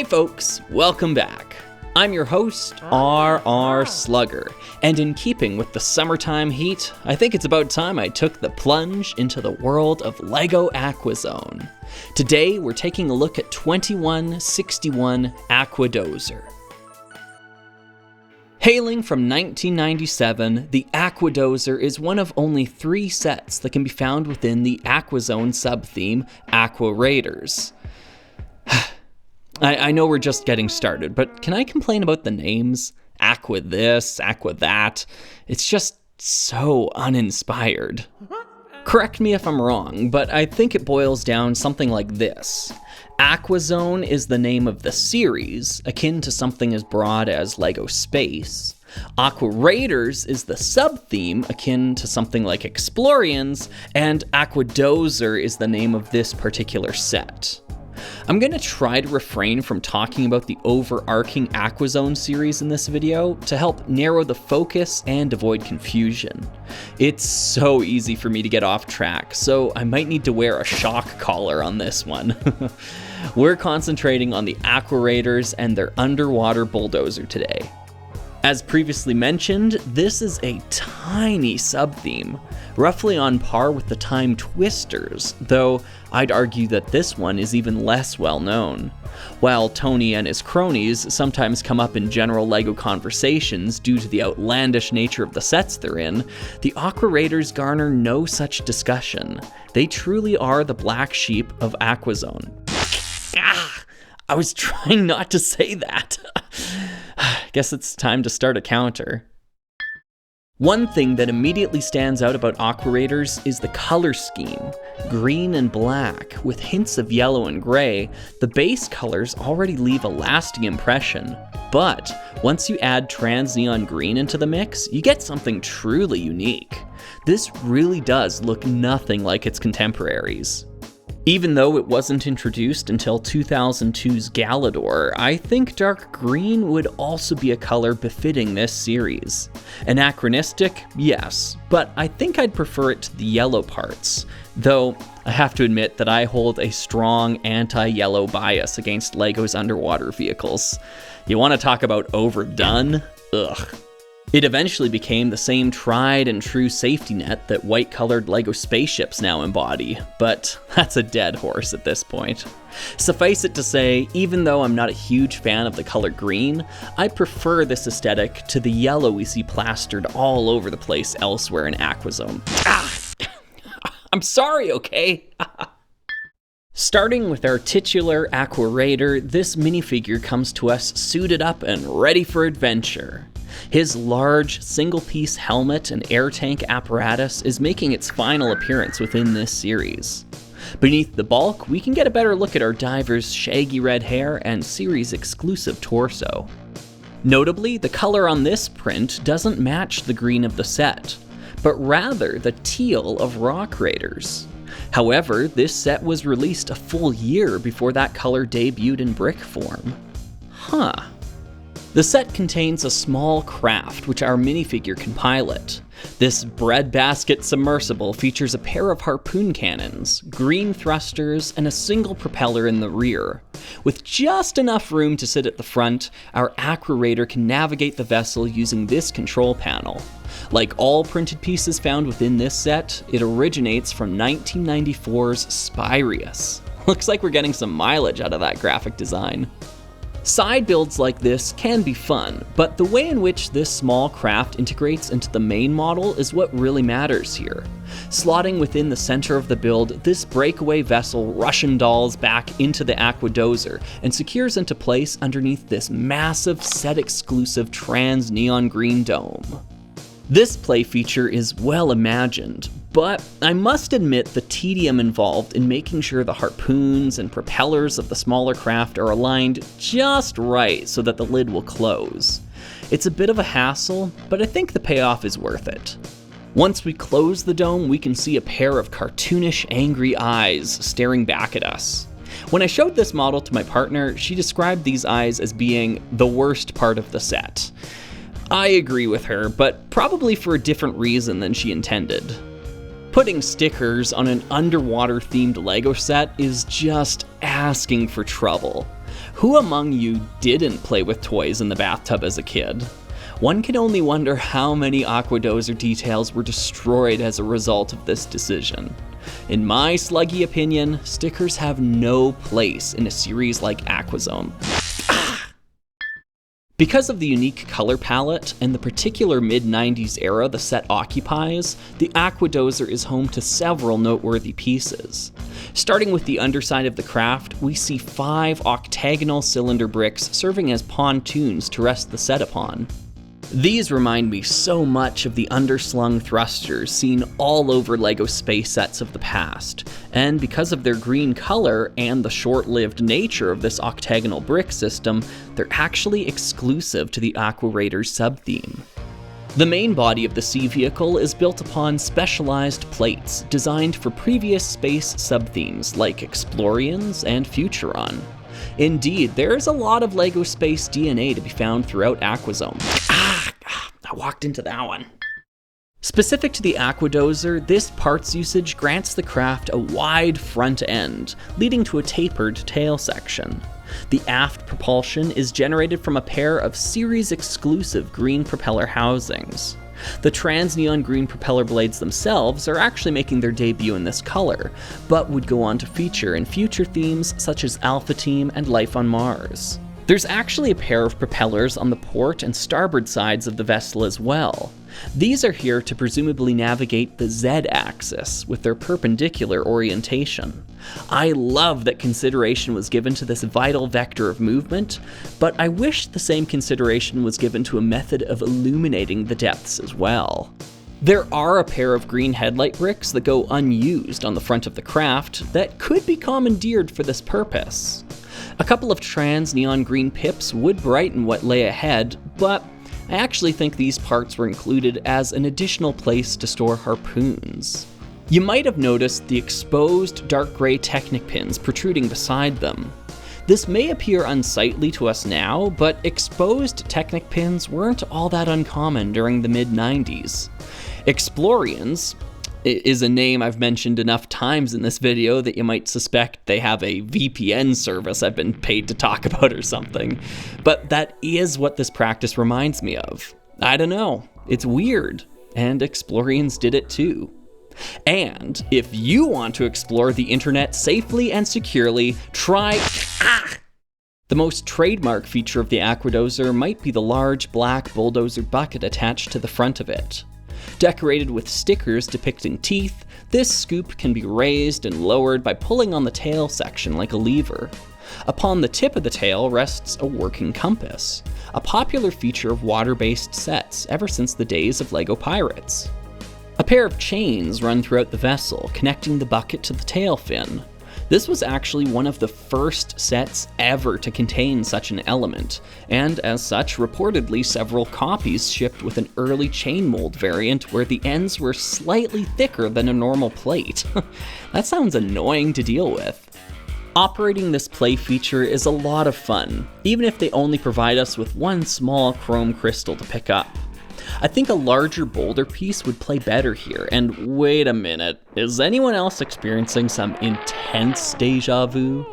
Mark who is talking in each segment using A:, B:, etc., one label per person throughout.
A: Hey folks, welcome back. I'm your host, R.R. Slugger, and in keeping with the summertime heat, I think it's about time I took the plunge into the world of LEGO Aqua Zone. Today, we're taking a look at 2161 Aqua Dozer. Hailing from 1997, the Aqua Dozer is one of only 3 sets that can be found within the Aqua Zone sub-theme, Aqua Raiders. I know we're just getting started, but can I complain about the names? Aqua this, Aqua that. It's just so uninspired. Correct me if I'm wrong, but I think it boils down something like this. Aqua Zone is the name of the series, akin to something as broad as LEGO Space. Aqua Raiders is the sub-theme, akin to something like Explorians, and Aqua Dozer is the name of this particular set. I'm going to try to refrain from talking about the overarching Aqua Zone series in this video to help narrow the focus and avoid confusion. It's so easy for me to get off track, so I might need to wear a shock collar on this one. We're concentrating on the Aqua Raiders and their underwater bulldozer today. As previously mentioned, this is a tiny sub-theme, roughly on par with the Time Twisters, though I'd argue that this one is even less well known. While Tony and his cronies sometimes come up in general LEGO conversations due to the outlandish nature of the sets they're in, the Aqua Raiders garner no such discussion. They truly are the black sheep of Aqua Zone. I was trying not to say that. Guess it's time to start a counter. One thing that immediately stands out about Aqua Raiders is the color scheme. Green and black, with hints of yellow and gray, the base colors already leave a lasting impression. But once you add trans neon green into the mix, you get something truly unique. This really does look nothing like its contemporaries. Even though it wasn't introduced until 2002's Galador, I think dark green would also be a color befitting this series. Anachronistic, yes, but I think I'd prefer it to the yellow parts, though I have to admit that I hold a strong anti-yellow bias against LEGO's underwater vehicles. You want to talk about overdone? Ugh. It eventually became the same tried and true safety net that white-colored LEGO spaceships now embody, but that's a dead horse at this point. Suffice it to say, even though I'm not a huge fan of the color green, I prefer this aesthetic to the yellow we see plastered all over the place elsewhere in Aqua Zone. I'm sorry, okay? Starting with our titular Aqua Raider, this minifigure comes to us suited up and ready for adventure. His large, single-piece helmet and air tank apparatus is making its final appearance within this series. Beneath the bulk, we can get a better look at our diver's shaggy red hair and series-exclusive torso. Notably, the color on this print doesn't match the green of the set, but rather the teal of Rock Raiders. However, this set was released a full year before that color debuted in brick form. The set contains a small craft which our minifigure can pilot. This breadbasket submersible features a pair of harpoon cannons, green thrusters, and a single propeller in the rear. With just enough room to sit at the front, our Aqua Raider can navigate the vessel using this control panel. Like all printed pieces found within this set, it originates from 1994's Spyrius. Looks like we're getting some mileage out of that graphic design. Side builds like this can be fun, but the way in which this small craft integrates into the main model is what really matters here. Slotting within the center of the build, this breakaway vessel Russian dolls back into the Aqua Dozer and secures into place underneath this massive set-exclusive trans neon green dome. This play feature is well imagined, but I must admit the tedium involved in making sure the harpoons and propellers of the smaller craft are aligned just right so that the lid will close. It's a bit of a hassle, but I think the payoff is worth it. Once we close the dome, we can see a pair of cartoonish angry eyes staring back at us. When I showed this model to my partner, she described these eyes as being the worst part of the set. I agree with her, but probably for a different reason than she intended. Putting stickers on an underwater-themed LEGO set is just asking for trouble. Who among you didn't play with toys in the bathtub as a kid? One can only wonder how many Aqua Dozer details were destroyed as a result of this decision. In my sluggy opinion, stickers have no place in a series like Aquazone. Because of the unique color palette and the particular mid-90s era the set occupies, the Aqua Dozer is home to several noteworthy pieces. Starting with the underside of the craft, we see 5 octagonal cylinder bricks serving as pontoons to rest the set upon. These remind me so much of the underslung thrusters seen all over LEGO space sets of the past, and because of their green color and the short-lived nature of this octagonal brick system, they're actually exclusive to the Aqua Raiders sub-theme. The main body of the sea vehicle is built upon specialized plates designed for previous space sub-themes like Explorians and Futuron. Indeed, there is a lot of LEGO space DNA to be found throughout Aquazone. I walked into that one. Specific to the Aqua Dozer, this parts usage grants the craft a wide front end, leading to a tapered tail section. The aft propulsion is generated from a pair of series-exclusive green propeller housings. The trans-neon green propeller blades themselves are actually making their debut in this color, but would go on to feature in future themes such as Alpha Team and Life on Mars. There's actually a pair of propellers on the port and starboard sides of the vessel as well. These are here to presumably navigate the Z-axis with their perpendicular orientation. I love that consideration was given to this vital vector of movement, but I wish the same consideration was given to a method of illuminating the depths as well. There are a pair of green headlight bricks that go unused on the front of the craft that could be commandeered for this purpose. A couple of trans neon green pips would brighten what lay ahead, but I actually think these parts were included as an additional place to store harpoons. You might have noticed the exposed dark gray Technic pins protruding beside them. This may appear unsightly to us now, but exposed Technic pins weren't all that uncommon during the mid-90s. Explorians is a name I've mentioned enough times in this video that you might suspect they have a VPN service I've been paid to talk about or something. But that is what this practice reminds me of. I don't know, it's weird, and Explorians did it too. And if you want to explore the internet safely and securely, try The most trademark feature of the Aqua Dozer might be the large black bulldozer bucket attached to the front of it. Decorated with stickers depicting teeth, this scoop can be raised and lowered by pulling on the tail section like a lever. Upon the tip of the tail rests a working compass, a popular feature of water-based sets ever since the days of LEGO Pirates. A pair of chains run throughout the vessel, connecting the bucket to the tail fin. This was actually one of the first sets ever to contain such an element, and as such, reportedly several copies shipped with an early chain mold variant where the ends were slightly thicker than a normal plate. That sounds annoying to deal with. Operating this play feature is a lot of fun, even if they only provide us with one small chrome crystal to pick up. I think a larger boulder piece would play better here, and wait a minute, is anyone else experiencing some intense deja vu?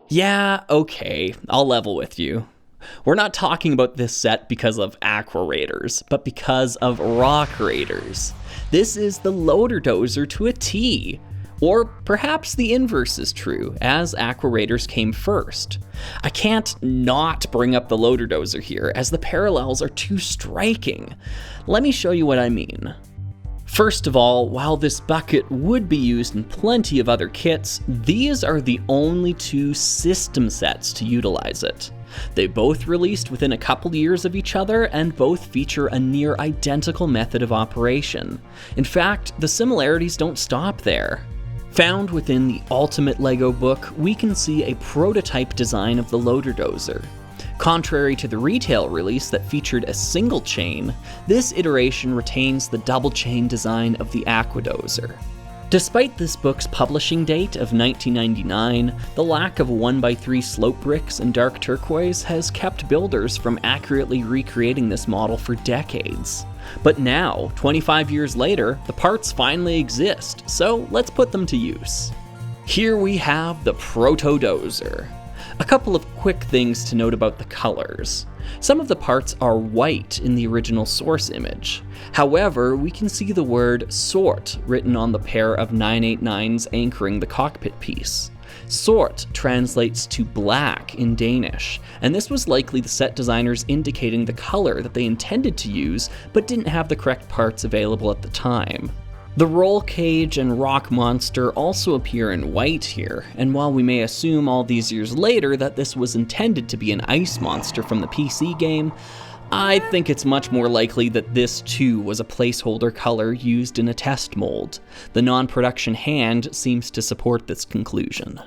A: Yeah, okay, I'll level with you. We're not talking about this set because of Aqua Raiders, but because of Rock Raiders. This is the Loader Dozer to a T. Or perhaps the inverse is true, as Aqua Raiders came first. I can't not bring up the Loader Dozer here, as the parallels are too striking. Let me show you what I mean. First of all, while this bucket would be used in plenty of other kits, these are the only two system sets to utilize it. They both released within a couple years of each other, and both feature a near identical method of operation. In fact, the similarities don't stop there. Found within the Ultimate LEGO book, we can see a prototype design of the Loader Dozer. Contrary to the retail release that featured a single chain, this iteration retains the double chain design of the Aqua Dozer. Despite this book's publishing date of 1999, the lack of 1x3 slope bricks in dark turquoise has kept builders from accurately recreating this model for decades. But now, 25 years later, the parts finally exist, so let's put them to use. Here we have the Proto Dozer. A couple of quick things to note about the colors. Some of the parts are white in the original source image. However, we can see the word sort written on the pair of 989s anchoring the cockpit piece. Sort translates to black in Danish, and this was likely the set designers indicating the color that they intended to use but didn't have the correct parts available at the time. The roll cage and rock monster also appear in white here, and while we may assume all these years later that this was intended to be an ice monster from the PC game, I think it's much more likely that this too was a placeholder color used in a test mold. The non-production hand seems to support this conclusion.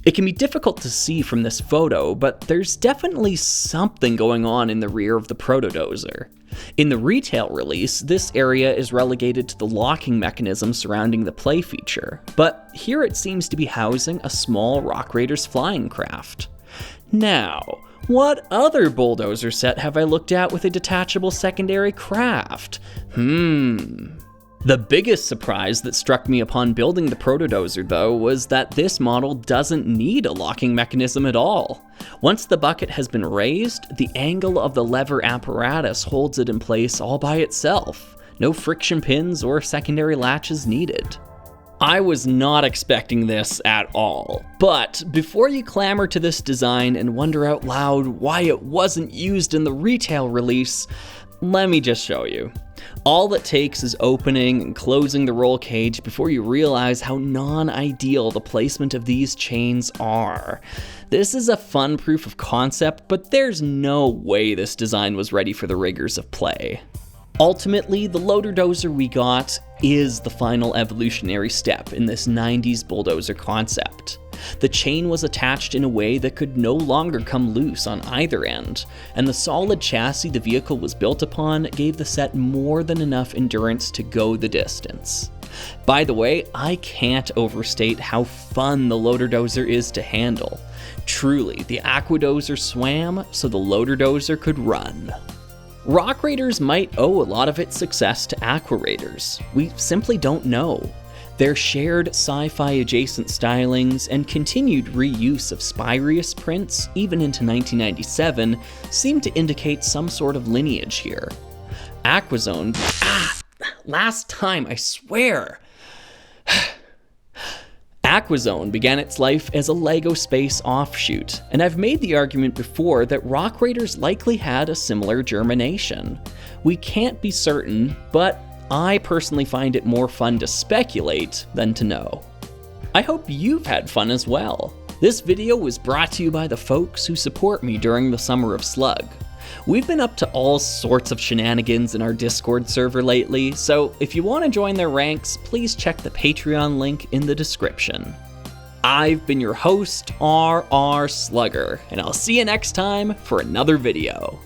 A: It can be difficult to see from this photo, but there's definitely something going on in the rear of the Proto-Dozer. In the retail release, this area is relegated to the locking mechanism surrounding the play feature, but here it seems to be housing a small Rock Raiders flying craft. Now, what other bulldozer set have I looked at with a detachable secondary craft? The biggest surprise that struck me upon building the Proto-Dozer, though, was that this model doesn't need a locking mechanism at all. Once the bucket has been raised, the angle of the lever apparatus holds it in place all by itself. No friction pins or secondary latches needed. I was not expecting this at all, but before you clamor to this design and wonder out loud why it wasn't used in the retail release, let me just show you. All it takes is opening and closing the roll cage before you realize how non-ideal the placement of these chains are. This is a fun proof of concept, but there's no way this design was ready for the rigors of play. Ultimately, the loader dozer we got is the final evolutionary step in this 90s bulldozer concept. The chain was attached in a way that could no longer come loose on either end, and the solid chassis the vehicle was built upon gave the set more than enough endurance to go the distance. By the way, I can't overstate how fun the loader dozer is to handle. Truly, the Aqua dozer swam so the loader dozer could run. Rock Raiders might owe a lot of its success to Aqua Raiders. We simply don't know. Their shared sci-fi adjacent stylings and continued reuse of Spyrius prints, even into 1997, seem to indicate some sort of lineage here. Aquazone... last time, I swear! Aquazone began its life as a LEGO Space offshoot, and I've made the argument before that Rock Raiders likely had a similar germination. We can't be certain, but I personally find it more fun to speculate than to know. I hope you've had fun as well. This video was brought to you by the folks who support me during the summer of Slug. We've been up to all sorts of shenanigans in our Discord server lately, so if you want to join their ranks, please check the Patreon link in the description. I've been your host, RR Slugger, and I'll see you next time for another video.